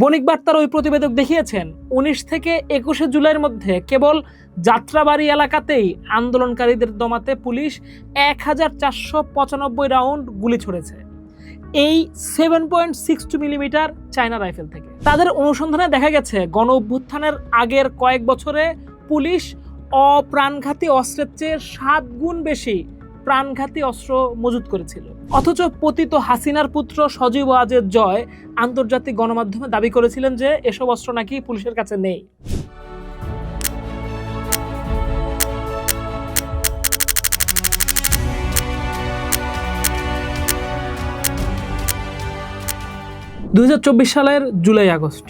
বণিক বার্তার ওই প্রতিবেদক দেখিয়েছেন ১৯ থেকে ২১ জুলাইয়ের মধ্যে কেবল যাত্রাবাড়ি এলাকাতেই আন্দোলনকারীদের দমাতে পুলিশ ১,৪৯৫ রাউন্ড গুলি ছুড়েছে, এই 7.62 মিলিমিটার চায়না রাইফেল থেকে। তাদের অনুসন্ধানে দেখা গেছে গণ অভ্যুত্থানের আগের কয়েক বছরে পুলিশ অপ্রাণঘাতী অস্ত্রের চেয়ে ৭ গুণ বেশি প্রাণঘাতী অস্ত্র মজুত করেছিল। অথচ পতিত হাসিনার পুত্র সজীব ওয়াজেদ জয় আন্তর্জাতিক গণমাধ্যমে দাবি করেছিলেন যে এসব অস্ত্র নাকি পুলিশের কাছে নেই। সালের জুলাই আগস্ট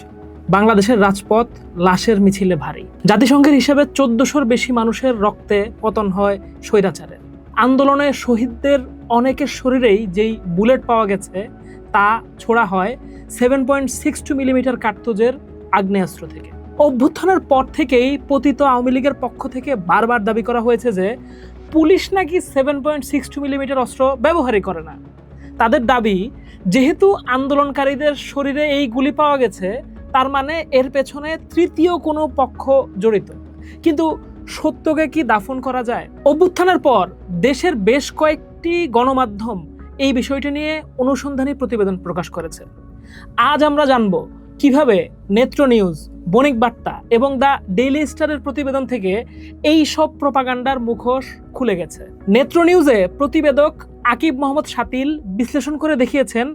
বাংলাদেশের রাজপথ লাশের মিছিলে ভারী। জাতিসংঘের হিসেবে ১৪০০-র বেশি মানুষের রক্তে পতন হয় স্বৈরাচারের। আন্দোলনে শহীদদের অনেকের শরীরেই যেই বুলেট পাওয়া গেছে তা ছোড়া হয় 7.62 মিলিমিটার কার্তুজের আগ্নেয়াস্ত্র থেকে। অভ্যুত্থানের পর থেকেই পতিত আওয়ামী লীগের পক্ষ থেকে বারবার দাবি করা হয়েছে যে পুলিশ নাকি 7.62 মিলিমিটার অস্ত্র ব্যবহারই করে না। তাদের দাবি, যেহেতু আন্দোলনকারীদের শরীরে এই গুলি পাওয়া গেছে তার মানে এর পেছনে তৃতীয় কোনো পক্ষ জড়িত। কিন্তু সত্যকে কি দাফন করা যায়? অভ্যুত্থানের পর দেশের বেশ কয়েকটি গণমাধ্যম এই বিষয়টি নিয়ে অনুসন্ধানী প্রতিবেদন প্রকাশ করেছে। আজ আমরা জানব কিভাবে নেত্র নিউজ, বণিক বার্তা এবং দ্য ডেইলি স্টারের প্রতিবেদন থেকে এই সব প্রপাগান্ডার মুখোশ খুলে গেছে। নেত্র নিউজে প্রতিবেদক আকিব মোহাম্মদ শাতিল বিশ্লেষণ করে দেখিয়েছেন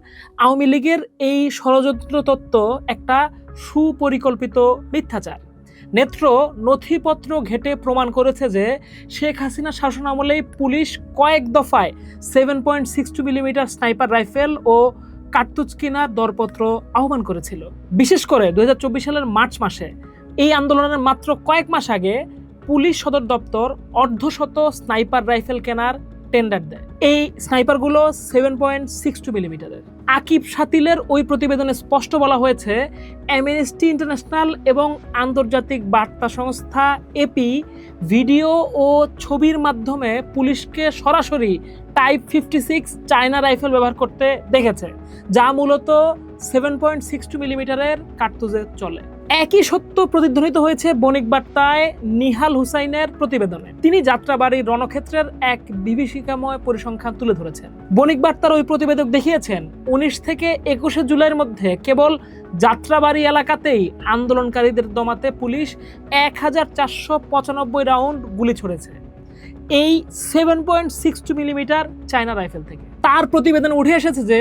আওয়ামী লীগের এই ষড়যন্ত্র তত্ত্ব একটা সুপরিকল্পিত মিথ্যাচার। নেত্র নথিপত্র ঘেটে প্রমাণ করেছে যে শেখ হাসিনা শাসন আমলেই পুলিশ কয়েক দফায় 7.62 মিলিমিটার স্নাইপার রাইফেল ও কার্তুজ কেনার দরপত্র আহ্বান করেছিল। বিশেষ করে ২০২৪ সালের মার্চ মাসে এই আন্দোলনের মাত্র কয়েক মাস আগে পুলিশ সদর দপ্তর অর্ধশত স্নাইপার রাইফেল কেনার টেন্ডার দেয়। এই স্নাইপারগুলো 7.62 মিলিমিটারের। আকিব শাতিলের ওই প্রতিবেদনে স্পষ্ট বলা হয়েছে অ্যামনেস্টি ইন্টারন্যাশনাল এবং আন্তর্জাতিক বার্তা সংস্থা এপি ভিডিও ও ছবির মাধ্যমে পুলিশকে সরাসরি টাইপ 56 চায়না রাইফেল ব্যবহার করতে দেখেছে, যা মূলত 7.62 মিলিমিটারের কার্তুজে চলে। একই সত্য প্রতিধ্বনিত হয়েছে বণিক বার্তায় নিহাল হুসাইনের প্রতিবেদনে। তিনি যাত্রাবাড়ির রণক্ষেত্রের এক বিভীষিকাময় পরিসংখ্যান তুলে ধরেছেন। বণিক বার্তার ওই প্রতিবেদক দেখিয়েছেন ১৯ থেকে ২১ জুলাইয়ের মধ্যে কেবল যাত্রাবাড়ি এলাকাতেই আন্দোলনকারীদের দমাতে পুলিশ ১,৪৯৫ রাউন্ড গুলি ছুড়েছে, এই 7.62 মিলিমিটার চায়না রাইফেল থেকে। তার প্রতিবেদনে উঠে এসেছে যে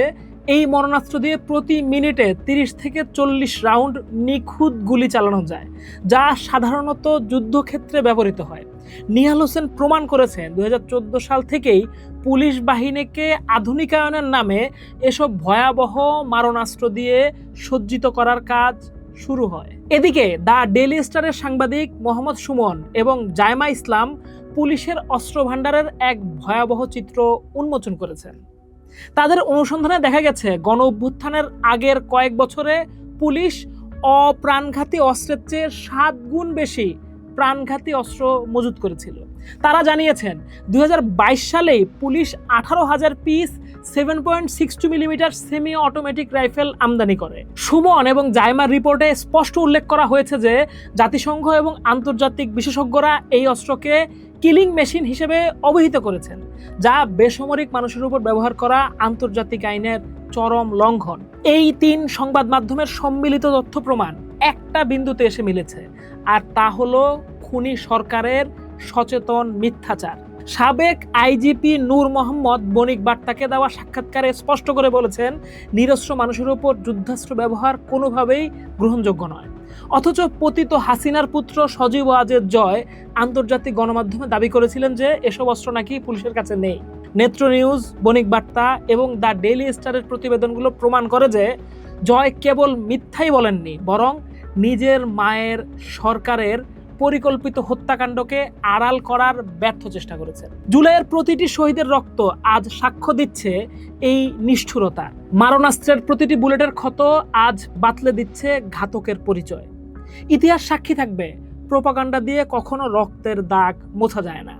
এই মরণাস্ত্র দিয়ে প্রতি মিনিটে ৩০ থেকে ৪০ রাউন্ড নিখুঁত গুলি চালানো যায়, যা সাধারণত যুদ্ধক্ষেত্রে ব্যবহৃত হয়। নিহাল হোসেন প্রমাণ করেছেন ২০১৪ সাল থেকেই পুলিশ বাহিনীকে আধুনিকায়নের নামে এসব ভয়াবহ মারণাস্ত্র দিয়ে সজ্জিত করার কাজ শুরু হয়। এদিকে দ্য ডেইলি স্টারের সাংবাদিক মোহাম্মদ সুমন এবং জায়মা ইসলাম পুলিশের অস্ত্র ভাণ্ডারের এক ভয়াবহ চিত্র উন্মোচন করেছেন। তাদের অনুসন্ধানে দেখা গেছে গণ অভ্যুত্থানের আগের কয়েক বছরে পুলিশ অপ্রাণঘাতী অস্ত্রের চেয়ে ৭ গুণ বেশি প্রাণঘাতী অস্ত্র মজুত করেছিল। তারা জানিয়েছেন ২০২২ সালেই police ১৮,০০০ piece 7.62 millimetre semi automatic rifle আমদানি করে। সুমন এবং জায়মার রিপোর্টে স্পষ্ট উল্লেখ করা হয়েছে যে জাতিসংঘ এবং আন্তর্জাতিক বিশেষজ্ঞরা এই অস্ত্রকে কিলিং মেশিন হিসেবে অভিহিত করেছেন, যা বেসামরিক মানুষের উপর ব্যবহার করা আন্তর্জাতিক আইনের চরম লঙ্ঘন। এই ৩ সংবাদ মাধ্যমের সম্মিলিত তথ্য প্রমাণ একটা বিন্দুতে এসে মিলেছে, আর তা হলো খুনি সরকারের সচেতন মিথ্যাচার। সাবেক আইজিপি নূর মোহাম্মদ বণিক বার্তাকে দেওয়া সাক্ষাৎকারে স্পষ্ট করে বলেছেন নিরস্ত্র মানুষের উপর যুদ্ধাস্ত্র ব্যবহার কোনোভাবেই গ্রহণযোগ্য নয়। অথচ পতিত হাসিনার পুত্র সজীব ওয়াজেদ জয় আন্তর্জাতিক গণমাধ্যমে দাবি করেছিলেন যে এসব অস্ত্র নাকি পুলিশের কাছে নেই। নেত্র নিউজ, বণিক বার্তা এবং দ্য ডেইলি স্টারের প্রতিবেদনগুলো প্রমাণ করে যে জয় কেবল মিথ্যাই বলেননি, বরং নিজের মায়ের সরকারের পরিকল্পিত হত্যাকাণ্ডকে আড়াল করার ব্যর্থ চেষ্টা করেছেন। জুলাইয়ের প্রতিটি শহীদের রক্ত আজ সাক্ষ্য দিচ্ছে এই নিষ্ঠুরতা। মারণাস্ত্রের প্রতিটি বুলেটের ক্ষত আজ বাতলে দিচ্ছে ঘাতকের পরিচয়। ইতিহাস সাক্ষী থাকবে, প্রোপাগান্ডা দিয়ে কখনো রক্তের দাগ মোছা যায় না।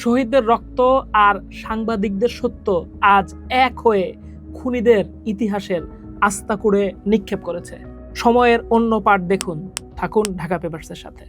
শহীদদের রক্ত আর সাংবাদিকদের সত্য আজ এক হয়ে খুনিদের ইতিহাসের আস্তাকুড়ে নিক্ষেপ করেছে। সময়ের অন্য পার্ট দেখুন। থাকুন ঢাকা পেপারসের সাথে।